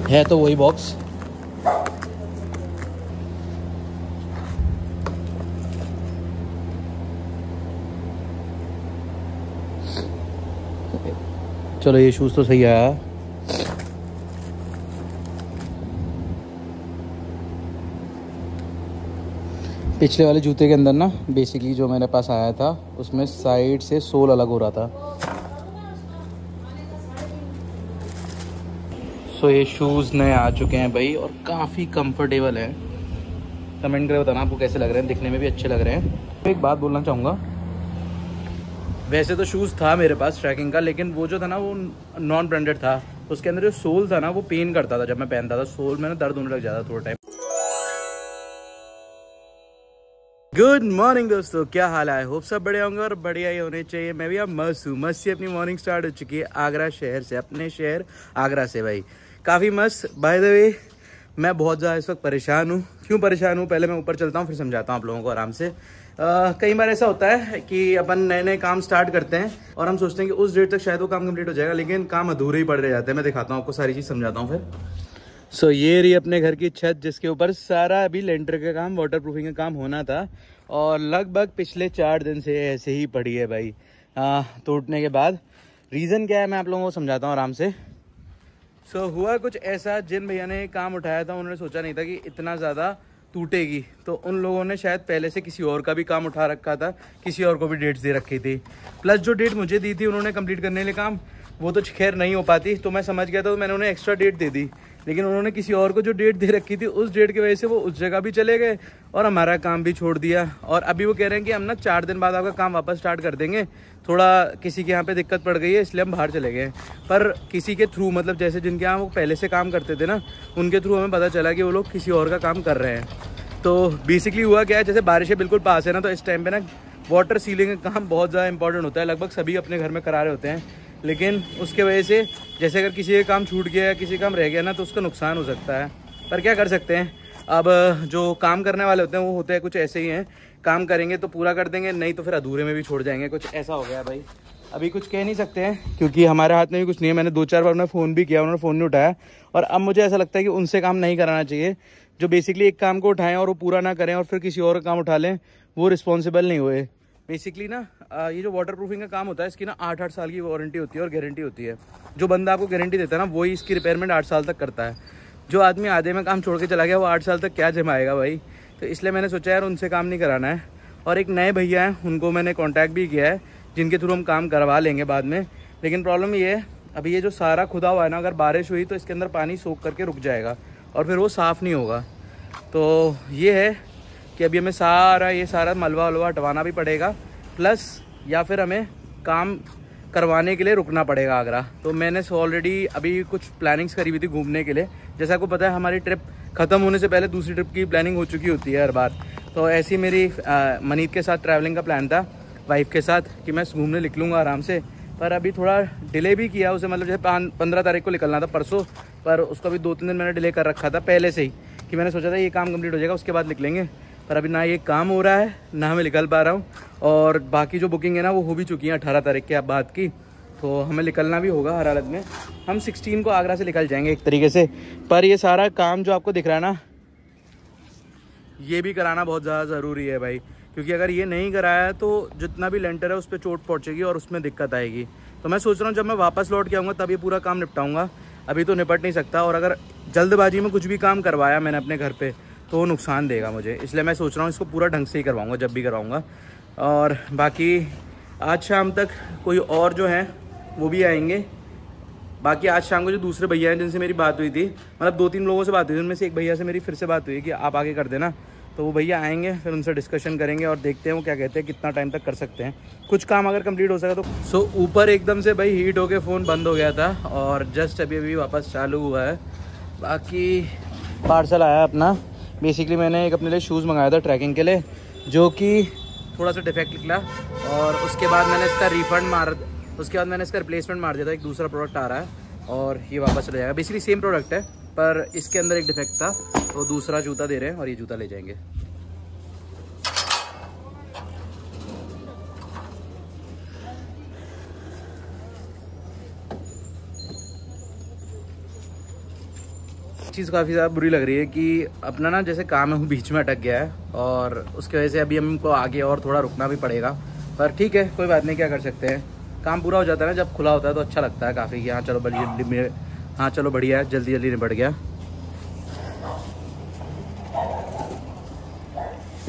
है तो वही बॉक्स। चलो ये शूज़ तो सही आया। पिछले वाले जूते के अंदर ना बेसिकली जो मेरे पास आया था उसमें साइड से सोल अलग हो रहा था। सो ये शूज़ नए आ चुके हैं भाई और काफ़ी कंफर्टेबल है। कमेंट करके बताना आपको कैसे लग रहे हैं, दिखने में भी अच्छे लग रहे हैं। एक बात बोलना चाहूँगा, वैसे तो शूज़ था मेरे पास ट्रैकिंग का, लेकिन वो जो था ना वो नॉन ब्रांडेड था। उसके अंदर जो सोल था ना वो पेन करता था जब मैं पहनता था। सोल में ना दर्द होने लग जाता थोड़ा टाइम। गुड मॉर्निंग दोस्तों, क्या हाल है? आई होप सब बढ़िया होंगे और बढ़िया ही होने चाहिए। मैं भी अब मस्त हूँ। मस्त से अपनी मॉर्निंग स्टार्ट हो चुकी है आगरा शहर से, अपने शहर आगरा से भाई। काफ़ी मस्त। बाय द वे मैं बहुत ज़्यादा इस वक्त परेशान हूँ। क्यों परेशान हूँ पहले मैं ऊपर चलता हूँ फिर समझाता हूँ आप लोगों को आराम से। कई बार ऐसा होता है कि अपन नए नए काम स्टार्ट करते हैं और हम सोचते हैं कि उस डेट तक शायद वो काम कंप्लीट हो जाएगा, लेकिन काम अधूरे ही पड़ रह जाते हैं। मैं दिखाता हूँ आपको, सारी चीज़ समझाता हूँ फिर। सो ये रही अपने घर की छत जिसके ऊपर सारा अभी लेंटर का काम, वाटर प्रूफिंग का काम होना था और लगभग पिछले 4 दिन से ऐसे ही पड़ी है भाई टूटने के बाद। रीज़न क्या है मैं आप लोगों को समझाता हूँ आराम से। हुआ कुछ ऐसा, जिन भैया ने काम उठाया था उन्होंने सोचा नहीं था कि इतना ज़्यादा टूटेगी, तो उन लोगों ने शायद पहले से किसी और का भी काम उठा रखा था, किसी और को भी डेट्स दे रखी थी। प्लस जो डेट मुझे दी थी उन्होंने कंप्लीट करने के लिए काम, वो तो खैर नहीं हो पाती, तो मैं समझ गया था, तो मैंने उन्हें एक्स्ट्रा डेट दे दी। लेकिन उन्होंने किसी और को जो डेट दे रखी थी उस डेट की वजह से वो उस जगह भी चले गए और हमारा काम भी छोड़ दिया। और अभी वो कह रहे हैं कि हम ना 4 दिन बाद आपका काम वापस स्टार्ट कर देंगे, थोड़ा किसी के यहाँ पे दिक्कत पड़ गई है इसलिए हम बाहर चले गए। पर किसी के थ्रू, मतलब जैसे जिनके यहाँ वो पहले से काम करते थे ना, उनके थ्रू हमें पता चला कि वो लोग किसी और का काम कर रहे हैं। तो बेसिकली हुआ क्या है, जैसे बारिशें बिल्कुल पास है ना, तो इस टाइम पे ना वाटर सीलिंग का काम बहुत ज़्यादा इंपॉर्टेंट होता है। लगभग सभी अपने घर में करा रहे होते हैं, लेकिन उसके वजह से जैसे अगर किसी का काम छूट गया या किसी का काम रह गया ना तो उसका नुकसान हो सकता है। पर क्या कर सकते हैं, अब जो काम करने वाले होते हैं वो होते हैं कुछ ऐसे ही हैं, काम करेंगे तो पूरा कर देंगे, नहीं तो फिर अधूरे में भी छोड़ जाएंगे। कुछ ऐसा हो गया भाई। अभी कुछ कह नहीं सकते हैं क्योंकि हमारे हाथ में भी कुछ नहीं है। मैंने 2-4 बार उन्हें फ़ोन भी किया, उन्होंने फ़ोन नहीं उठाया। और अब मुझे ऐसा लगता है कि उनसे काम नहीं कराना चाहिए जो बेसिकली एक काम को उठाएं और वो पूरा ना करें और फिर किसी और का काम उठा लें, वो रिस्पॉन्सिबल नहीं हुए। बेसिकली ना ये जो वाटर प्रूफिंग का काम होता है इसकी ना 8-8 साल की वारंटी होती है और गारंटी होती है। जो बंदा आपको गारंटी देता है ना वही इसकी रिपेयरमेंट 8 साल तक करता है। जो आदमी आधे में काम छोड़ के चला गया वो 8 साल तक क्या जमाएगा भाई। तो इसलिए मैंने सोचा यार उनसे काम नहीं कराना है। और एक नए भैया हैं, उनको मैंने कॉन्टैक्ट भी किया है, जिनके थ्रू हम काम करवा लेंगे बाद में। लेकिन प्रॉब्लम ये है, अभी ये जो सारा खुदा हुआ है ना, अगर बारिश हुई तो इसके अंदर पानी सोख करके रुक जाएगा और फिर वो साफ़ नहीं होगा। तो ये है कि अभी हमें ये सारा मलबा वलबा हटवाना भी पड़ेगा, प्लस या फिर हमें काम करवाने के लिए रुकना पड़ेगा आगरा। तो मैंने ऑलरेडी अभी कुछ प्लानिंग्स करी हुई थी घूमने के लिए। जैसा आपको पता है हमारी ट्रिप ख़त्म होने से पहले दूसरी ट्रिप की प्लानिंग हो चुकी होती है हर बार। तो ऐसी मेरी मनीत के साथ ट्रैवलिंग का प्लान था, वाइफ के साथ, कि मैं घूमने निकलूँगा आराम से। पर अभी थोड़ा डिले भी किया उसे, मतलब जैसे 15 तारीख को निकलना था परसों, पर उसको अभी 2-3 दिन मैंने डिले कर रखा था पहले से ही, कि मैंने सोचा था ये काम कंप्लीट हो जाएगा उसके बाद निकलेंगे। पर अभी ना ये काम हो रहा है ना मैं निकल पा रहा हूँ। और बाकी जो बुकिंग है ना वो हो भी चुकी है 18 तारीख के बाद की, तो हमें निकलना भी होगा हर हालत में। हम 16 को आगरा से निकल जाएंगे एक तरीके से। पर ये सारा काम जो आपको दिख रहा है ना, ये भी कराना बहुत ज़्यादा ज़रूरी है भाई, क्योंकि अगर ये नहीं कराया तो जितना भी लेंटर है उस पर चोट पहुँचेगी और उसमें दिक्कत आएगी। तो मैं सोच रहा हूँ जब मैं वापस लौट के आऊँगा तब ये पूरा काम निपटाऊँगा, अभी तो निपट नहीं सकता। और अगर जल्दबाजी में कुछ भी काम करवाया मैंने अपने घर पे तो वो नुकसान देगा मुझे, इसलिए मैं सोच रहा हूँ इसको पूरा ढंग से ही करवाऊँगा जब भी करवाऊँगा। और बाकी आज शाम तक कोई और जो है वो भी आएंगे। बाकी आज शाम को जो दूसरे भैया हैं जिनसे मेरी बात हुई थी, मतलब 2-3 लोगों से बात हुई थी, उनमें से एक भैया से मेरी फिर से बात हुई कि आप आगे कर देना। तो वो भैया आएंगे, फिर उनसे डिस्कशन करेंगे और देखते हैं वो क्या कहते हैं, कितना टाइम तक कर सकते हैं। कुछ काम अगर कंप्लीट हो सका तो। ऊपर एकदम से भाई हीट होके फ़ोन बंद हो गया था और जस्ट अभी वापस चालू हुआ है। बाकी पार्सल आया अपना। बेसिकली मैंने एक अपने लिए शूज़ मंगाया था ट्रैकिंग के लिए, जो कि थोड़ा सा डिफेक्ट निकला और उसके बाद मैंने इसका रिप्लेसमेंट मार दिया था। एक दूसरा प्रोडक्ट आ रहा है और ये वापस चला जाएगा। बेसिकली सेम प्रोडक्ट है पर इसके अंदर एक डिफेक्ट था, तो दूसरा जूता दे रहे हैं और ये जूता ले जाएंगे। चीज़ काफ़ी ज़्यादा बुरी लग रही है कि अपना ना जैसे काम है वो बीच में अटक गया है और उसकी वजह से अभी हमको आगे और थोड़ा रुकना भी पड़ेगा, पर ठीक है कोई बात नहीं, क्या कर सकते हैं। काम पूरा हो जाता है ना जब खुला होता है तो अच्छा लगता है काफ़ी कि हाँ चलो जल्दी, हाँ चलो बढ़िया है, जल्दी जल्दी निपट गया।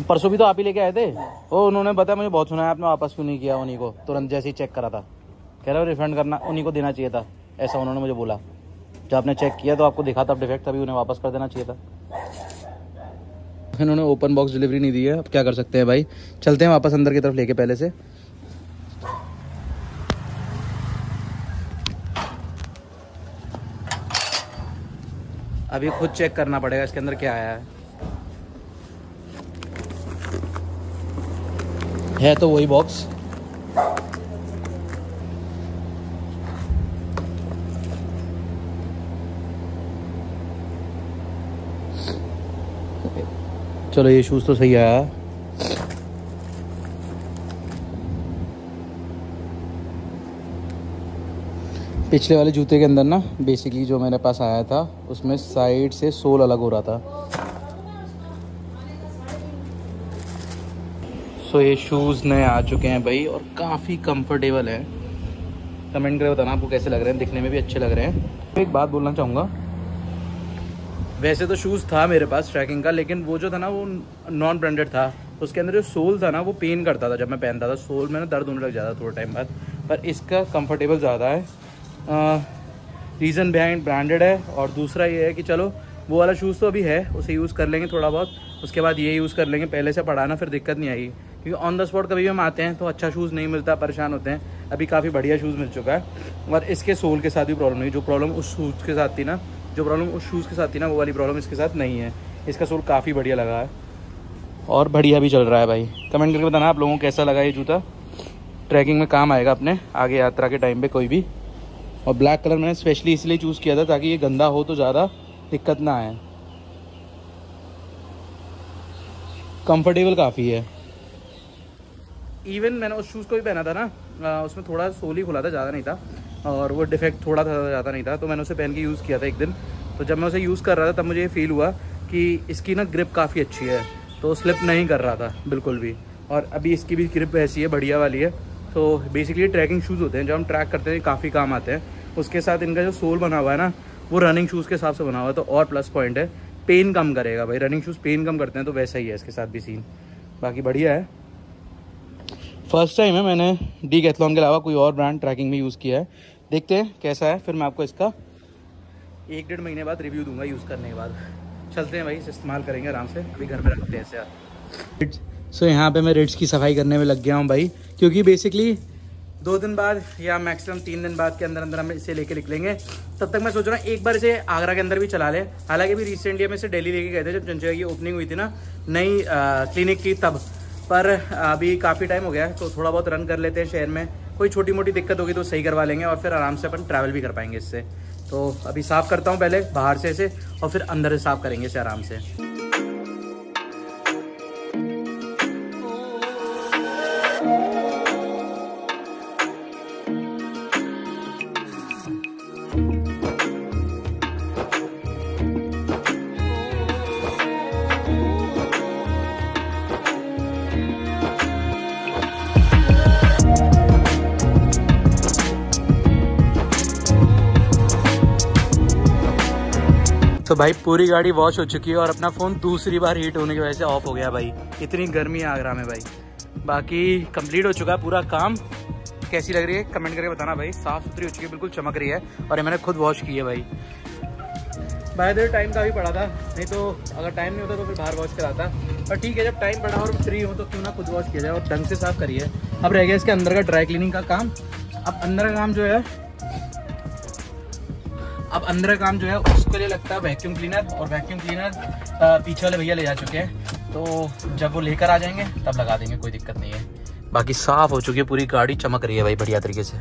परसों भी तो आप ही लेके आए थे, वो उन्होंने बताया, मुझे बहुत सुना है आपने वापस क्यों नहीं किया उन्हीं को, तुरंत जैसे ही चेक करा था कह रहा रिफंड करना उन्हीं को देना चाहिए था, ऐसा उन्होंने मुझे बोला। जब आपने चेक किया तो आपको दिखा था डिफेक्ट, तभी उन्हें वापस कर देना चाहिए था। इन्होंने ओपन बॉक्स डिलीवरी नहीं दी है, अब क्या कर सकते हैं भाई। चलते हैं वापस अंदर की तरफ लेके पहले से। अभी खुद चेक करना पड़ेगा इसके अंदर क्या आया है तो वही बॉक्स। चलो ये शूज़ तो सही आया। पिछले वाले जूते के अंदर ना बेसिकली जो मेरे पास आया था उसमें साइड से सोल अलग हो रहा था। सो ये शूज़ नए आ चुके हैं भाई और काफ़ी कंफर्टेबल है। कमेंट करके बताना आपको कैसे लग रहे हैं, दिखने में भी अच्छे लग रहे हैं। एक बात बोलना चाहूँगा, वैसे तो शूज़ था मेरे पास ट्रैकिंग का, लेकिन वो जो था ना वो नॉन ब्रांडेड था, उसके अंदर जो सोल था ना वो पेन करता था जब मैं पहनता था, सोल में ना दर्द होने लग जाता था थोड़ा टाइम बाद। पर इसका कंफर्टेबल ज़्यादा है, रीज़न बिहाइंड ब्रांडेड है। और दूसरा ये है कि चलो वो वाला शूज़ तो अभी है, उसे यूज़ कर लेंगे थोड़ा बहुत, उसके बाद ये यूज़ कर लेंगे, पहले से पढ़ाना फिर दिक्कत नहीं आएगी, क्योंकि ऑन द स्पॉट कभी भी हम आते हैं तो अच्छा शूज़ नहीं मिलता, परेशान होते हैं। अभी काफ़ी बढ़िया शूज़ मिल चुका है और इसके सोल के साथ भी प्रॉब्लम नहीं, जो प्रॉब्लम उस शूज़ के साथ थी ना, जो प्रॉब्लम उस शूज़ के साथ थी ना, वो वाली प्रॉब्लम इसके साथ नहीं है। इसका सोल काफ़ी बढ़िया लगा है और बढ़िया भी चल रहा है भाई। कमेंट करके बताना आप लोगों को कैसा लगा ये जूता, ट्रैकिंग में काम आएगा अपने आगे यात्रा के टाइम पे कोई भी। और ब्लैक कलर मैंने स्पेशली इसलिए चूज़ किया था ताकि ये गंदा हो तो ज़्यादा दिक्कत ना आए, कंफर्टेबल काफ़ी है। इवन मैंने उस शूज़ को भी पहना था ना, उसमें थोड़ा सोल ही खुला था, ज़्यादा नहीं था, और वो डिफेक्ट थोड़ा था, ज़्यादा नहीं था, तो मैंने उसे पहन के यूज़ किया था एक दिन। तो जब मैं उसे यूज़ कर रहा था तब मुझे ये फील हुआ कि इसकी ना ग्रिप काफ़ी अच्छी है, तो स्लिप नहीं कर रहा था बिल्कुल भी। और अभी इसकी भी ग्रिप ऐसी है, बढ़िया वाली है। तो बेसिकली ट्रैकिंग शूज़ होते हैं जो हम ट्रैक करते हैं, काफ़ी काम आते हैं। उसके साथ इनका जो सोल बना हुआ है ना वो रनिंग शूज़ के हिसाब से बना हुआ है, तो और प्लस पॉइंट है, पेन कम करेगा भाई। रनिंग शूज़ पेन कम करते हैं, तो वैसा ही है इसके साथ भी सीन। बाकी बढ़िया है। फर्स्ट टाइम है मैंने डीकैथलॉन के अलावा कोई और ब्रांड ट्रैकिंग में यूज़ किया है, देखते हैं कैसा है, फिर मैं आपको इसका 1-1.5 महीने बाद रिव्यू दूंगा यूज़ करने के बाद। चलते हैं भाई, इसे इस्तेमाल करेंगे आराम से, अभी घर में रखते हैं इसे। सो यहाँ पे मैं रिड्स की सफाई करने में लग गया हूँ भाई, क्योंकि बेसिकली 2 दिन बाद या मैक्सिमम 3 दिन बाद के अंदर अंदर हम इसे लेके निकलेंगे। तब तक मैं सोच रहा हूँ एक बार इसे आगरा के अंदर भी चला ले। हालांकि अभी रिसेंटली हम इसे दिल्ली लेके गए थे जब चंचला की ओपनिंग हुई थी ना नई क्लिनिक की, तब। पर अभी काफ़ी टाइम हो गया है, तो थोड़ा बहुत रन कर लेते हैं शहर में, कोई छोटी मोटी दिक्कत होगी तो सही करवा लेंगे और फिर आराम से अपन ट्रैवल भी कर पाएंगे इससे। तो अभी साफ़ करता हूँ पहले बाहर से इसे, और फिर अंदर से साफ़ करेंगे इसे आराम से। तो भाई पूरी गाड़ी वॉश हो चुकी है और अपना फ़ोन दूसरी बार हीट होने की वजह से ऑफ हो गया भाई। इतनी गर्मी है आगरा में भाई। बाकी कंप्लीट हो चुका है पूरा काम। कैसी लग रही है कमेंट करके बताना भाई। साफ़ सुथरी हो चुकी है, बिल्कुल चमक रही है, और ये मैंने खुद वॉश की है भाई। बाय द वे टाइम काफ़ी पड़ा था, नहीं तो अगर टाइम नहीं होता तो फिर बाहर वॉश कराता, पर ठीक है जब टाइम पड़ा और फ्री हो तो क्यों ना खुद वॉश किया जाए और ढंग से साफ़ करिए। अब रह गया इसके अंदर का ड्राई क्लीनिंग का काम। अब अंदर का काम जो है उसके लिए लगता है वैक्यूम क्लीनर, और वैक्यूम क्लीनर पीछे वाले भैया ले जा चुके हैं, तो जब वो लेकर आ जाएंगे तब लगा देंगे, कोई दिक्कत नहीं है। बाकी साफ़ हो चुकी है पूरी गाड़ी, चमक रही है भाई बढ़िया तरीके से।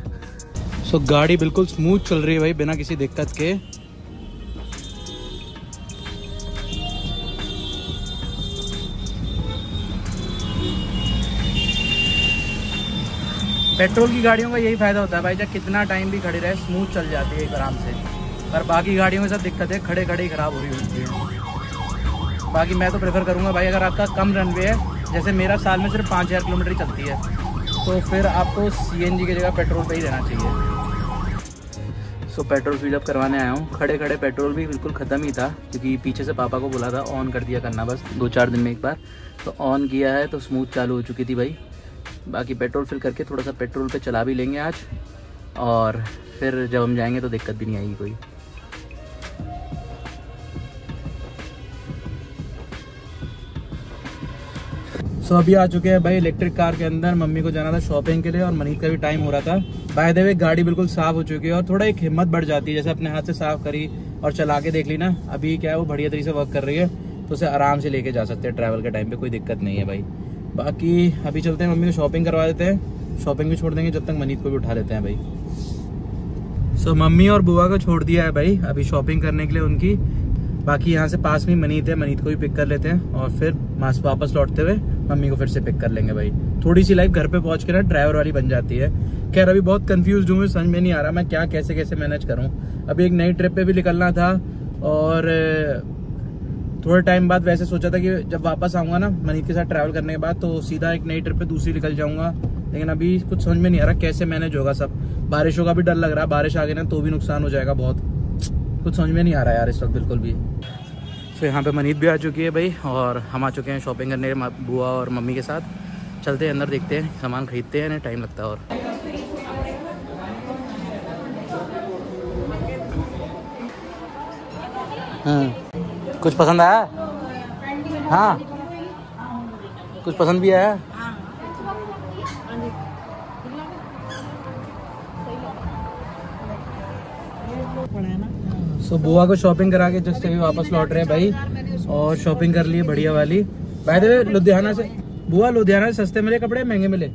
सो गाड़ी बिल्कुल स्मूथ चल रही है भाई बिना किसी दिक्कत के। पेट्रोल की गाड़ियों का यही फ़ायदा होता है भाई, जब कितना टाइम भी खड़ी रहे स्मूथ चल जाती है आराम से। पर बाकी गाड़ियों के साथ दिक्कत है, खड़े खड़े ही ख़राब हो रही होती है। बाकी मैं तो प्रेफर करूँगा भाई, अगर आपका कम रनवे है, जैसे मेरा साल में सिर्फ 5000 किलोमीटर ही चलती है, तो फिर आपको CNG की जगह पेट्रोल पे ही रहना चाहिए। सो पेट्रोल फिलअप करवाने आया हूँ। खड़े खड़े पेट्रोल भी बिल्कुल ख़त्म ही था, क्योंकि पीछे से पापा को बोला था ऑन कर दिया करना बस 2-4 दिन में एक बार, तो ऑन किया है तो स्मूथ चालू हो चुकी थी भाई। बाकी पेट्रोल फिल करके थोड़ा सा पेट्रोल पे चला भी लेंगे आज, और फिर जब हम जाएंगे तो दिक्कत भी नहीं आएगी कोई। सो अभी आ चुके हैं भाई इलेक्ट्रिक कार के अंदर। मम्मी को जाना था शॉपिंग के लिए और मनीत का भी टाइम हो रहा था। बाय द वे गाड़ी बिल्कुल साफ हो चुकी है और थोड़ा एक हिम्मत बढ़ जाती है, जैसे अपने हाथ से साफ करी और चला के देख ली ना, अभी क्या है वो बढ़िया तरीके से वर्क कर रही है, तो उसे आराम से लेके जा सकते हैं ट्रैवल के टाइम पे, कोई दिक्कत नहीं है भाई। बाकी अभी चलते हैं, मम्मी को शॉपिंग करवा देते हैं, शॉपिंग भी छोड़ देंगे, जब तक मनीत को भी उठा लेते हैं भाई। सो मम्मी और बुआ को छोड़ दिया है भाई अभी शॉपिंग करने के लिए उनकी। बाकी यहाँ से पास में मनीत है, मनीत को भी पिक कर लेते हैं और फिर वापस लौटते हुए मम्मी को फिर से पिक कर लेंगे भाई। थोड़ी सी लाइफ घर पे पहुंच के ना ड्राइवर वाली बन जाती है। खैर अभी बहुत कंफ्यूज हूँ, समझ में नहीं आ रहा मैं क्या कैसे मैनेज करूँ। अभी एक नई ट्रिप पे भी निकलना था और थोड़े टाइम बाद वैसे सोचा था कि जब वापस आऊँगा ना मनीत के साथ ट्रैवल करने के बाद, तो सीधा एक नई ट्रिप पे दूसरी निकल जाऊँगा, लेकिन अभी कुछ समझ में नहीं आ रहा कैसे मैनेज होगा सब। बारिशों का भी डर लग रहा है, बारिश आ गई ना तो भी नुकसान हो जाएगा बहुत, कुछ समझ में नहीं आ रहा यार इस वक्त बिल्कुल भी। तो यहाँ पे मनीत भी आ चुकी है भाई और हम आ चुके हैं शॉपिंग करने बुआ और मम्मी के साथ। चलते हैं अंदर, देखते हैं सामान खरीदते हैं, टाइम लगता है। और कुछ पसंद आया? हाँ कुछ पसंद भी आया? सो बुआ को शॉपिंग करा के जस्ट अभी वापस लौट रहे हैं भाई, और शॉपिंग कर ली बढ़िया वाली। बाय द वे लुधियाना से बुआ, लुधियाना से सस्ते मिले कपड़े महंगे मिले?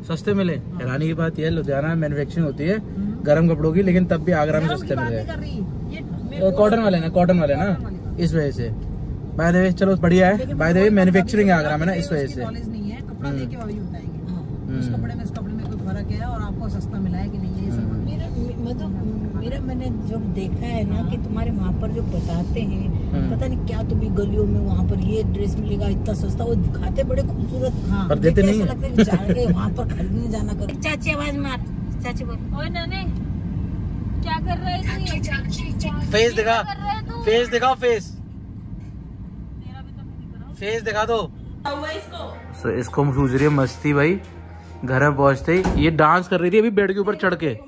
सस्ते मिले। हैरानी की बात यह है लुधियाना में मैन्युफैक्चरिंग होती है गर्म कपड़ों की, लेकिन तब भी आगरा में सस्ते मिले। कॉटन वाले ना इस वजह से। बाय द वे चलो बढ़िया है, बाय द वे मैन्युफैक्चरिंग है आगरा में ना इस वजह से। और आपको सस्ता मिला है कि नहीं है? मैंने जब देखा है ना कि तुम्हारे वहाँ पर जो बताते हैं, पता नहीं क्या तो भी गलियों में वहाँ पर ये ड्रेस मिलेगा इतना सस्ता, वो दिखाते बड़े खूबसूरत, हाँ, पर देते नहीं है। वहाँ पर खरीदने जाना करो। चाची आवाज मार, चाची बोल। ओए नने क्या कर रहे थे? फेस दिखा, फेस दिखाओ, फेस दिखा दो। सो इसको सूझ रही है मस्ती भाई। घर में पहुंचते ही ये डांस कर रही थी अभी बेड के ऊपर चढ़ के।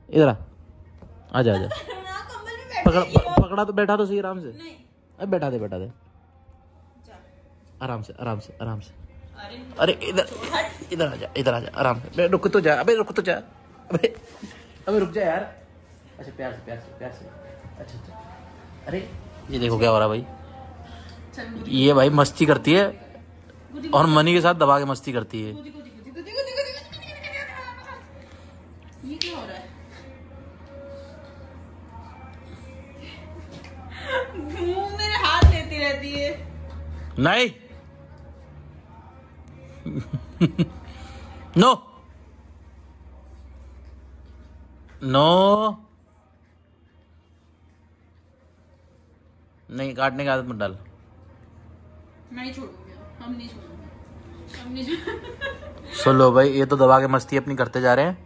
इधर आ जा पकड़ा तो बैठा तो सही आराम से। अरे बैठा दे आराम से। अरे इधर आ जा आराम से। रुक तो जा, अबे रुक जा यार। अच्छा प्यार से। अच्छा अरे ये देखो क्या हो रहा भाई, ये भाई मस्ती करती है और मनी के साथ दबा के मस्ती करती है। ये क्या हो रहा है? मुंह मेरे हाथ लेती रहती है। नहीं नो नहीं, काटने की आदत मत डाल। मैं नहीं छोड़ूंगी, हम नहीं छोड़ूंगे। सुन लो भाई, ये तो दबा के मस्ती अपनी करते जा रहे हैं।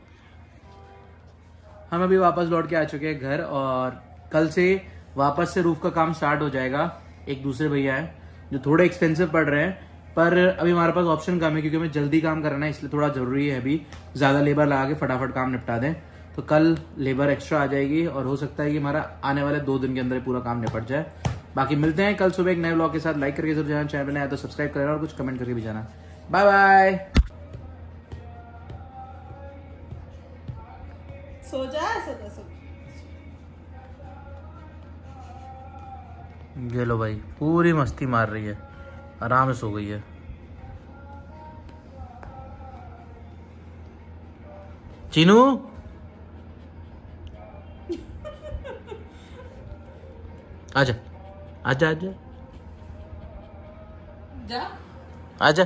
हम अभी वापस लौट के आ चुके हैं घर, और कल से वापस से रूफ का काम स्टार्ट हो जाएगा। एक दूसरे भैया हैं जो थोड़े एक्सपेंसिव पड़ रहे हैं, पर अभी हमारे पास ऑप्शन कम है क्योंकि हमें जल्दी काम करना है, इसलिए थोड़ा जरूरी है अभी ज़्यादा लेबर लगा के फटाफट काम निपटा दें। तो कल लेबर एक्स्ट्रा आ जाएगी और हो सकता है कि हमारा आने वाले 2 दिन के अंदर पूरा काम निपट जाए। बाकी मिलते हैं कल सुबह एक नए व्लॉग के साथ। लाइक करके जरूर जाना, चैनल बनाया तो सब्सक्राइब करना और कुछ कमेंट करके भी जाना। Bye bye. सो जा। ये लो भाई, पूरी मस्ती मार रही है, आराम से सो गई है। चीनू आजा। जा। आजा।